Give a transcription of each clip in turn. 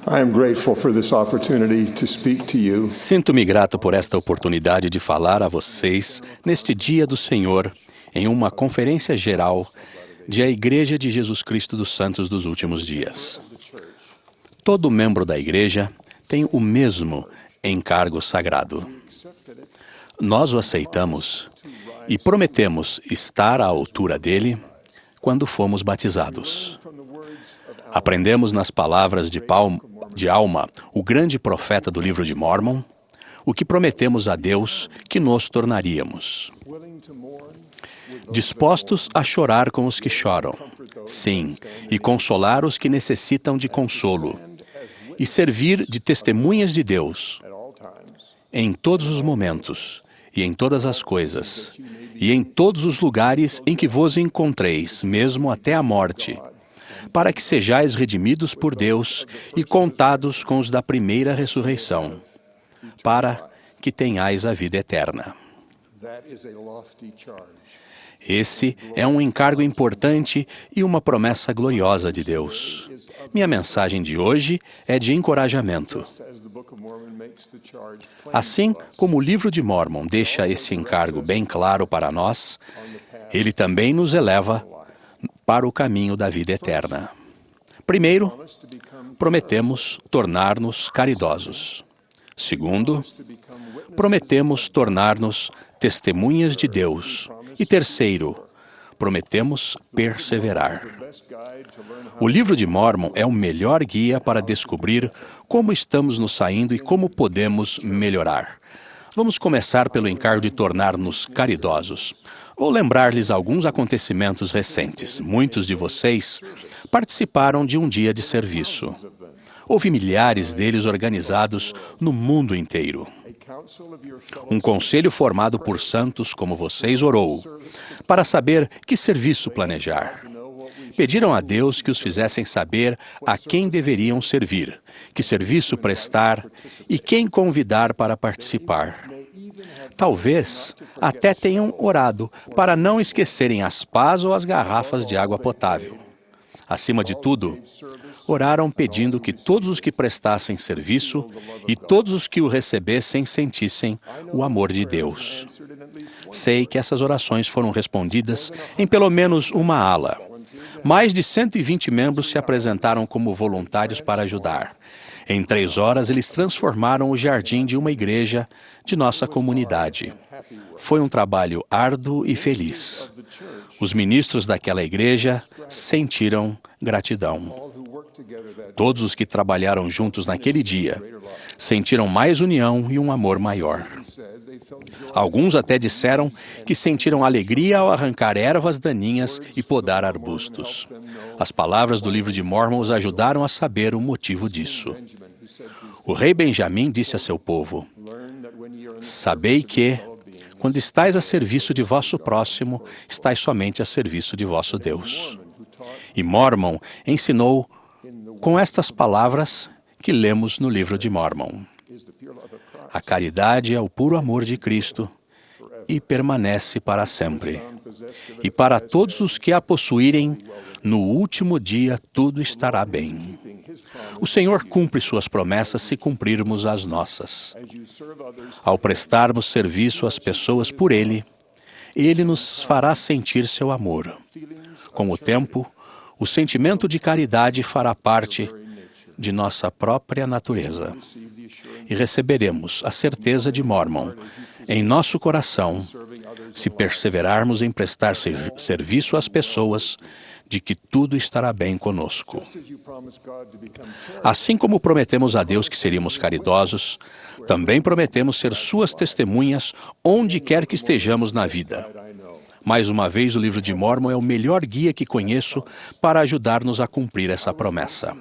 I am grateful for this opportunity to speak to you. Sinto-me grato por esta oportunidade de falar a vocês neste dia do Senhor em uma conferência geral de A Igreja de Jesus Cristo dos Santos dos Últimos Dias. Todo membro da Igreja tem o mesmo encargo sagrado. Nós o aceitamos e prometemos estar à altura dele quando fomos batizados. Aprendemos nas palavras de Alma, o grande profeta do livro de Mórmon, o que prometemos a Deus que nos tornaríamos. Dispostos a chorar com os que choram, sim, e consolar os que necessitam de consolo, e servir de testemunhas de Deus em todos os momentos, e em todas as coisas, e em todos os lugares em que vos encontreis, mesmo até a morte, para que sejais redimidos por Deus e contados com os da primeira ressurreição, para que tenhais a vida eterna. Esse é um encargo importante e uma promessa gloriosa de Deus. Minha mensagem de hoje é de encorajamento. Assim como o livro de Mórmon deixa esse encargo bem claro para nós, ele também nos eleva para o caminho da vida eterna. Primeiro, prometemos tornar-nos caridosos. Segundo, prometemos tornar-nos testemunhas de Deus. E terceiro, prometemos perseverar. O livro de Mórmon é o melhor guia para descobrir como estamos nos saindo e como podemos melhorar. Vamos começar pelo encargo de tornar-nos caridosos. Vou lembrar-lhes alguns acontecimentos recentes. Muitos de vocês participaram de um dia de serviço. Houve milhares deles organizados no mundo inteiro. Um conselho formado por santos como vocês orou, para saber que serviço planejar. Pediram a Deus que os fizessem saber a quem deveriam servir, que serviço prestar e quem convidar para participar. Talvez até tenham orado para não esquecerem as pás ou as garrafas de água potável. Acima de tudo, oraram pedindo que todos os que prestassem serviço e todos os que o recebessem sentissem o amor de Deus. Sei que essas orações foram respondidas em pelo menos uma ala. Mais de 120 membros se apresentaram como voluntários para ajudar. Em 3 horas, eles transformaram o jardim de uma igreja de nossa comunidade. Foi um trabalho árduo e feliz. Os ministros daquela igreja sentiram gratidão. Todos os que trabalharam juntos naquele dia sentiram mais união e um amor maior. Alguns até disseram que sentiram alegria ao arrancar ervas daninhas e podar arbustos. As palavras do livro de Mórmon os ajudaram a saber o motivo disso. O rei Benjamim disse a seu povo: "Sabei que, quando estais a serviço de vosso próximo, estais somente a serviço de vosso Deus." E Mórmon ensinou com estas palavras que lemos no livro de Mórmon: "A caridade é o puro amor de Cristo e permanece para sempre. E para todos os que a possuírem, no último dia tudo estará bem." O Senhor cumpre suas promessas se cumprirmos as nossas. Ao prestarmos serviço às pessoas por Ele, Ele nos fará sentir seu amor. Com o tempo, o sentimento de caridade fará parte de nossa própria natureza. E receberemos a certeza de Mórmon em nosso coração, se perseverarmos em prestar serviço às pessoas, de que tudo estará bem conosco. Assim como prometemos a Deus que seríamos caridosos, também prometemos ser suas testemunhas onde quer que estejamos na vida. Mais uma vez, o livro de Mórmon é o melhor guia que conheço para ajudar-nos a cumprir essa promessa.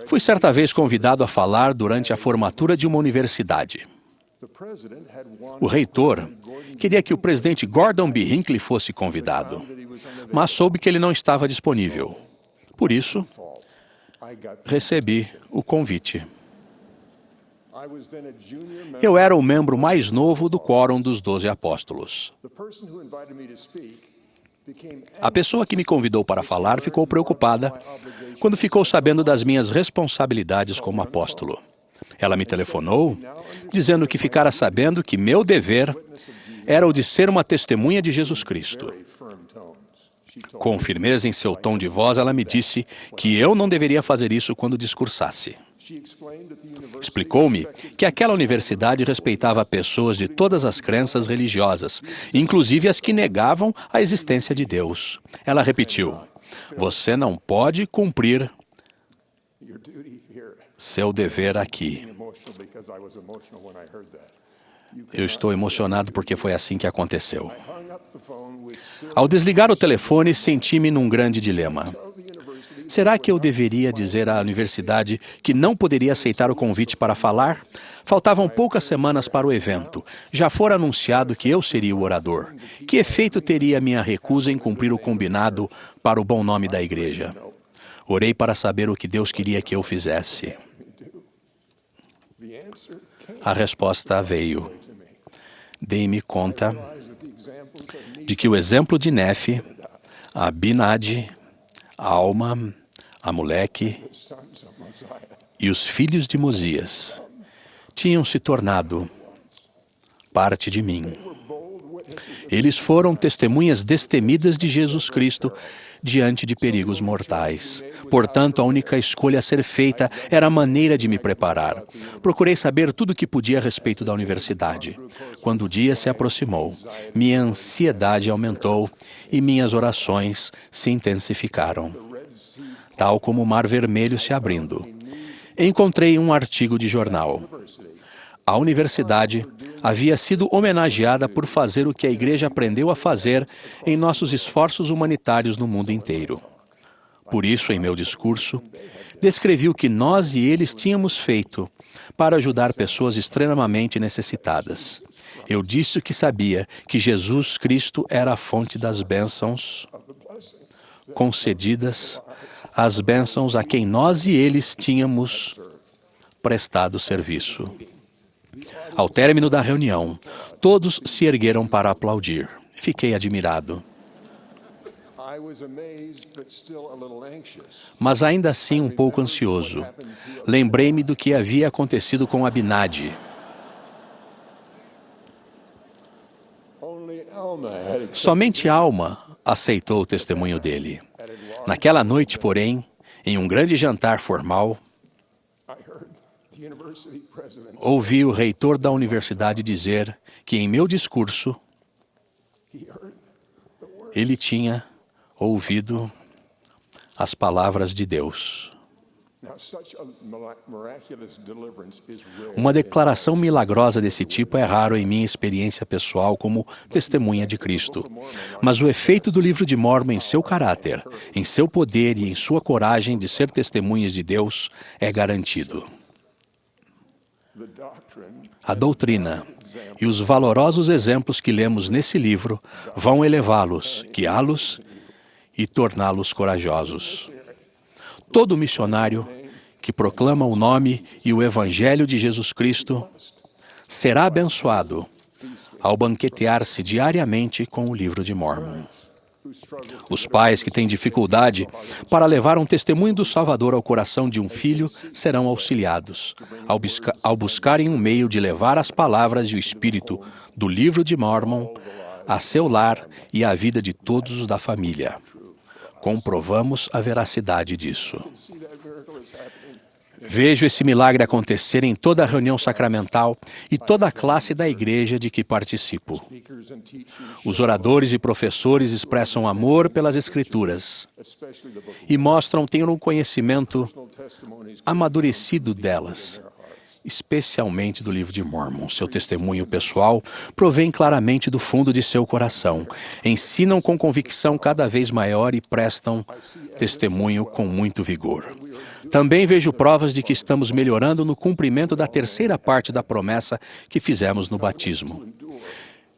Fui certa vez convidado a falar durante a formatura de uma universidade. O reitor queria que o presidente Gordon B. Hinckley fosse convidado, mas soube que ele não estava disponível. Por isso, recebi o convite. Eu era o membro mais novo do quórum dos 12 apóstolos. A pessoa que me convidou para falar ficou preocupada quando ficou sabendo das minhas responsabilidades como apóstolo. Ela me telefonou, dizendo que ficara sabendo que meu dever era o de ser uma testemunha de Jesus Cristo. Com firmeza em seu tom de voz, ela me disse que eu não deveria fazer isso quando discursasse. Explicou-me que aquela universidade respeitava pessoas de todas as crenças religiosas, inclusive as que negavam a existência de Deus. Ela repetiu: "Você não pode cumprir seu dever aqui." Eu estou emocionado porque foi assim que aconteceu. Ao desligar o telefone, senti-me num grande dilema. Será que eu deveria dizer à universidade que não poderia aceitar o convite para falar? Faltavam poucas semanas para o evento. Já fora anunciado que eu seria o orador. Que efeito teria minha recusa em cumprir o combinado para o bom nome da igreja? Orei para saber o que Deus queria que eu fizesse. A resposta veio. Dei-me conta de que o exemplo de Nefe, Abinadi, Alma, Amoleque e os filhos de Mosias tinham se tornado parte de mim. Eles foram testemunhas destemidas de Jesus Cristo diante de perigos mortais. Portanto, a única escolha a ser feita era a maneira de me preparar. Procurei saber tudo o que podia a respeito da universidade. Quando o dia se aproximou, minha ansiedade aumentou e minhas orações se intensificaram. Tal como o Mar Vermelho se abrindo, encontrei um artigo de jornal. A universidade havia sido homenageada por fazer o que a igreja aprendeu a fazer em nossos esforços humanitários no mundo inteiro. Por isso, em meu discurso, descrevi o que nós e eles tínhamos feito para ajudar pessoas extremamente necessitadas. Eu disse que sabia que Jesus Cristo era a fonte das bênçãos concedidas, as bênçãos a quem nós e eles tínhamos prestado serviço. Ao término da reunião, todos se ergueram para aplaudir. Fiquei admirado. Mas ainda assim um pouco ansioso. Lembrei-me do que havia acontecido com Abinadi. Somente Alma aceitou o testemunho dele. Naquela noite, porém, em um grande jantar formal, ouvi o reitor da universidade dizer que em meu discurso ele tinha ouvido as palavras de Deus. Uma declaração milagrosa desse tipo é raro em minha experiência pessoal como testemunha de Cristo. Mas o efeito do livro de Mórmon em seu caráter, em seu poder e em sua coragem de ser testemunhas de Deus é garantido. A doutrina e os valorosos exemplos que lemos nesse livro vão elevá-los, guiá-los e torná-los corajosos. Todo missionário que proclama o nome e o Evangelho de Jesus Cristo será abençoado ao banquetear-se diariamente com o livro de Mórmon. Os pais que têm dificuldade para levar um testemunho do Salvador ao coração de um filho serão auxiliados ao buscarem um meio de levar as palavras e o espírito do livro de Mórmon a seu lar e à vida de todos os da família. Comprovamos a veracidade disso. Vejo esse milagre acontecer em toda a reunião sacramental e toda a classe da igreja de que participo. Os oradores e professores expressam amor pelas Escrituras e mostram ter um conhecimento amadurecido delas, especialmente do livro de Mórmon. Seu testemunho pessoal provém claramente do fundo de seu coração. Ensinam com convicção cada vez maior e prestam testemunho com muito vigor. Também vejo provas de que estamos melhorando no cumprimento da terceira parte da promessa que fizemos no batismo.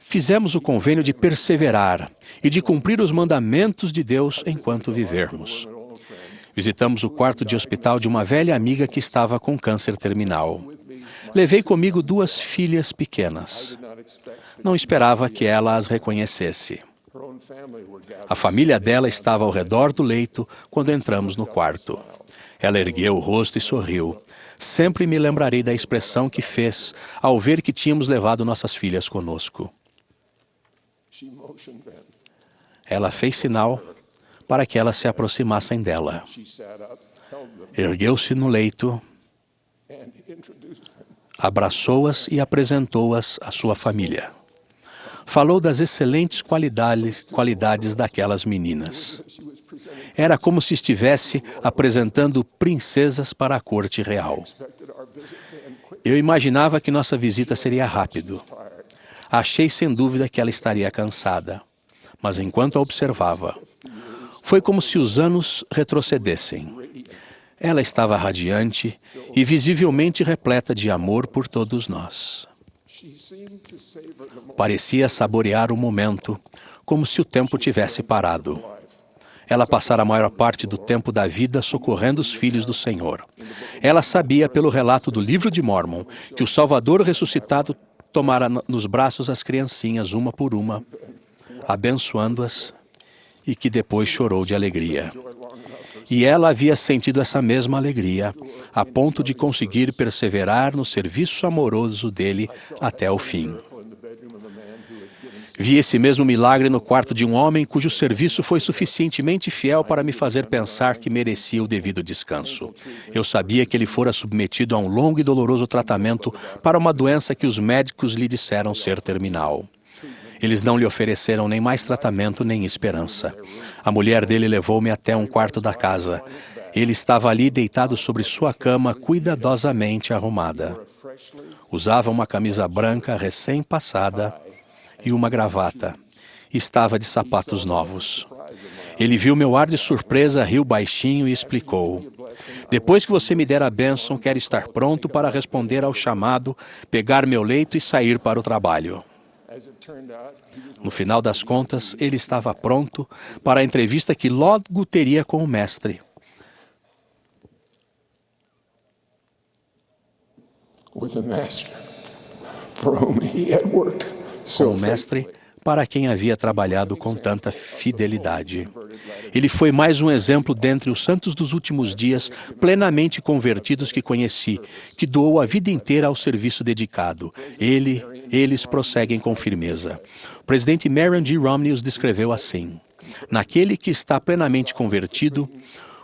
Fizemos o convênio de perseverar e de cumprir os mandamentos de Deus enquanto vivermos. Visitamos o quarto de hospital de uma velha amiga que estava com câncer terminal. Levei comigo 2 filhas pequenas. Não esperava que ela as reconhecesse. A família dela estava ao redor do leito quando entramos no quarto. Ela ergueu o rosto e sorriu. Sempre me lembrarei da expressão que fez ao ver que tínhamos levado nossas filhas conosco. Ela fez sinal para que elas se aproximassem dela. Ergueu-se no leito, abraçou-as e apresentou-as à sua família. Falou das excelentes qualidades daquelas meninas. Era como se estivesse apresentando princesas para a corte real. Eu imaginava que nossa visita seria rápido. Achei sem dúvida que ela estaria cansada, mas enquanto a observava, foi como se os anos retrocedessem. Ela estava radiante e visivelmente repleta de amor por todos nós. Parecia saborear o momento, como se o tempo tivesse parado. Ela passara a maior parte do tempo da vida socorrendo os filhos do Senhor. Ela sabia, pelo relato do livro de Mórmon, que o Salvador ressuscitado tomara nos braços as criancinhas uma por uma, abençoando-as, e que depois chorou de alegria. E ela havia sentido essa mesma alegria, a ponto de conseguir perseverar no serviço amoroso dele até o fim. Vi esse mesmo milagre no quarto de um homem cujo serviço foi suficientemente fiel para me fazer pensar que merecia o devido descanso. Eu sabia que ele fora submetido a um longo e doloroso tratamento para uma doença que os médicos lhe disseram ser terminal. Eles não lhe ofereceram nem mais tratamento nem esperança. A mulher dele levou-me até um quarto da casa. Ele estava ali deitado sobre sua cama cuidadosamente arrumada. Usava uma camisa branca recém-passada e uma gravata. Estava de sapatos novos. Ele viu meu ar de surpresa, riu baixinho e explicou: "Depois que você me der a bênção, quero estar pronto para responder ao chamado, pegar meu leito e sair para o trabalho." No final das contas, ele estava pronto para a entrevista que logo teria com o mestre. Com o mestre para quem havia trabalhado com tanta fidelidade. Ele foi mais um exemplo dentre os santos dos últimos dias, plenamente convertidos que conheci, que doou a vida inteira ao serviço dedicado. Eles prosseguem com firmeza. O presidente Marion G. Romney os descreveu assim: naquele que está plenamente convertido,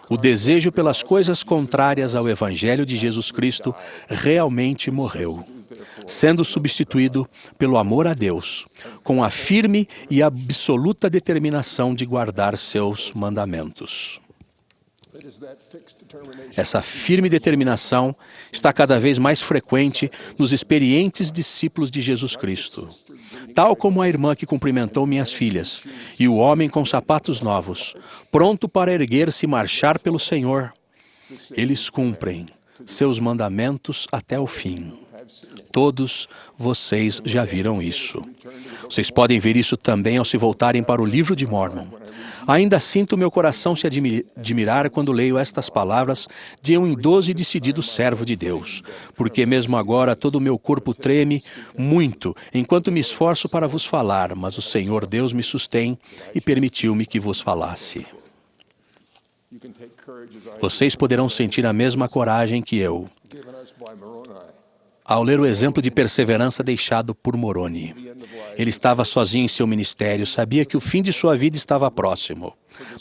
o desejo pelas coisas contrárias ao Evangelho de Jesus Cristo realmente morreu, sendo substituído pelo amor a Deus, com a firme e absoluta determinação de guardar seus mandamentos. Essa firme determinação está cada vez mais frequente nos experientes discípulos de Jesus Cristo. Tal como a irmã que cumprimentou minhas filhas, e o homem com sapatos novos, pronto para erguer-se e marchar pelo Senhor, eles cumprem seus mandamentos até o fim. Todos vocês já viram isso. Vocês podem ver isso também ao se voltarem para o livro de Mórmon. Ainda sinto meu coração se admirar quando leio estas palavras de um idoso e decidido servo de Deus, porque mesmo agora todo o meu corpo treme muito enquanto me esforço para vos falar, mas o Senhor Deus me sustém e permitiu-me que vos falasse. Vocês poderão sentir a mesma coragem que eu ao ler o exemplo de perseverança deixado por Moroni. Ele estava sozinho em seu ministério, sabia que o fim de sua vida estava próximo.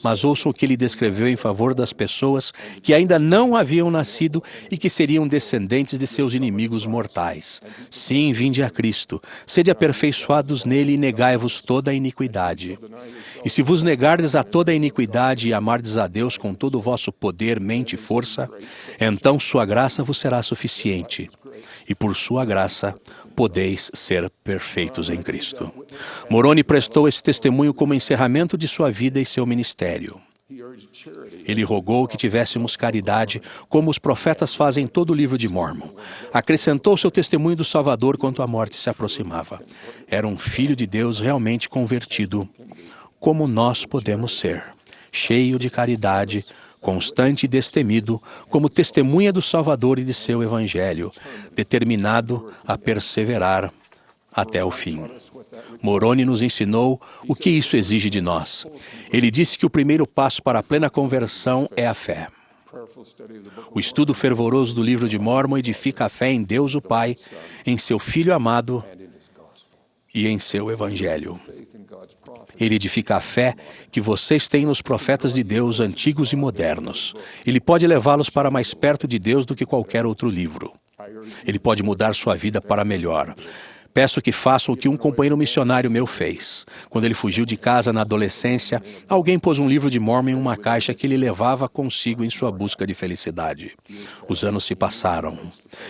Mas ouçam o que ele descreveu em favor das pessoas que ainda não haviam nascido e que seriam descendentes de seus inimigos mortais. Sim, vinde a Cristo, sede aperfeiçoados nele e negai-vos toda a iniquidade. E se vos negardes a toda a iniquidade e amardes a Deus com todo o vosso poder, mente e força, então sua graça vos será suficiente. E por sua graça podeis ser perfeitos em Cristo. Moroni prestou esse testemunho como encerramento de sua vida e seu ministério. Ele rogou que tivéssemos caridade, como os profetas fazem em todo o livro de Mórmon. Acrescentou seu testemunho do Salvador quanto a morte se aproximava. Era um filho de Deus realmente convertido, como nós podemos ser, cheio de caridade, constante e destemido, como testemunha do Salvador e de seu Evangelho, determinado a perseverar até o fim. Moroni nos ensinou o que isso exige de nós. Ele disse que o primeiro passo para a plena conversão é a fé. O estudo fervoroso do livro de Mórmon edifica a fé em Deus o Pai, em seu Filho amado e em seu Evangelho. Ele edifica a fé que vocês têm nos profetas de Deus antigos e modernos. Ele pode levá-los para mais perto de Deus do que qualquer outro livro. Ele pode mudar sua vida para melhor. Peço que façam o que um companheiro missionário meu fez. Quando ele fugiu de casa na adolescência, alguém pôs um livro de Mórmon em uma caixa que ele levava consigo em sua busca de felicidade. Os anos se passaram.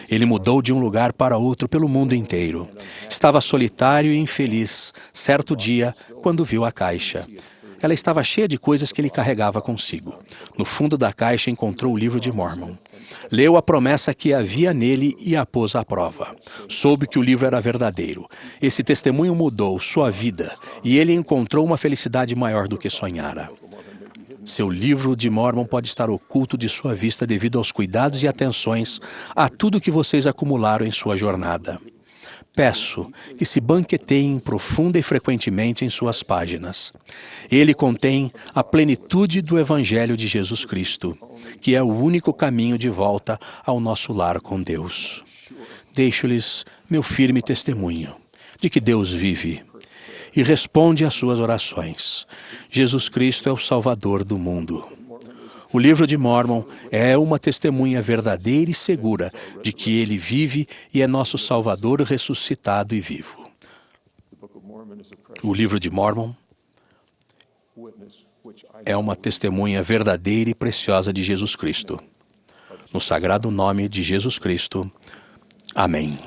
Ele mudou de um lugar para outro pelo mundo inteiro. Estava solitário e infeliz, certo dia, quando viu a caixa. Ela estava cheia de coisas que ele carregava consigo. No fundo da caixa encontrou o livro de Mórmon. Leu a promessa que havia nele e a pôs à prova. Soube que o livro era verdadeiro. Esse testemunho mudou sua vida e ele encontrou uma felicidade maior do que sonhara. Seu livro de Mórmon pode estar oculto de sua vista devido aos cuidados e atenções a tudo que vocês acumularam em sua jornada. Peço que se banqueteiem profunda e frequentemente em suas páginas. Ele contém a plenitude do Evangelho de Jesus Cristo, que é o único caminho de volta ao nosso lar com Deus. Deixo-lhes meu firme testemunho de que Deus vive e responde às suas orações. Jesus Cristo é o Salvador do mundo. O livro de Mórmon é uma testemunha verdadeira e segura de que ele vive e é nosso Salvador ressuscitado e vivo. O livro de Mórmon é uma testemunha verdadeira e preciosa de Jesus Cristo. No sagrado nome de Jesus Cristo. Amém.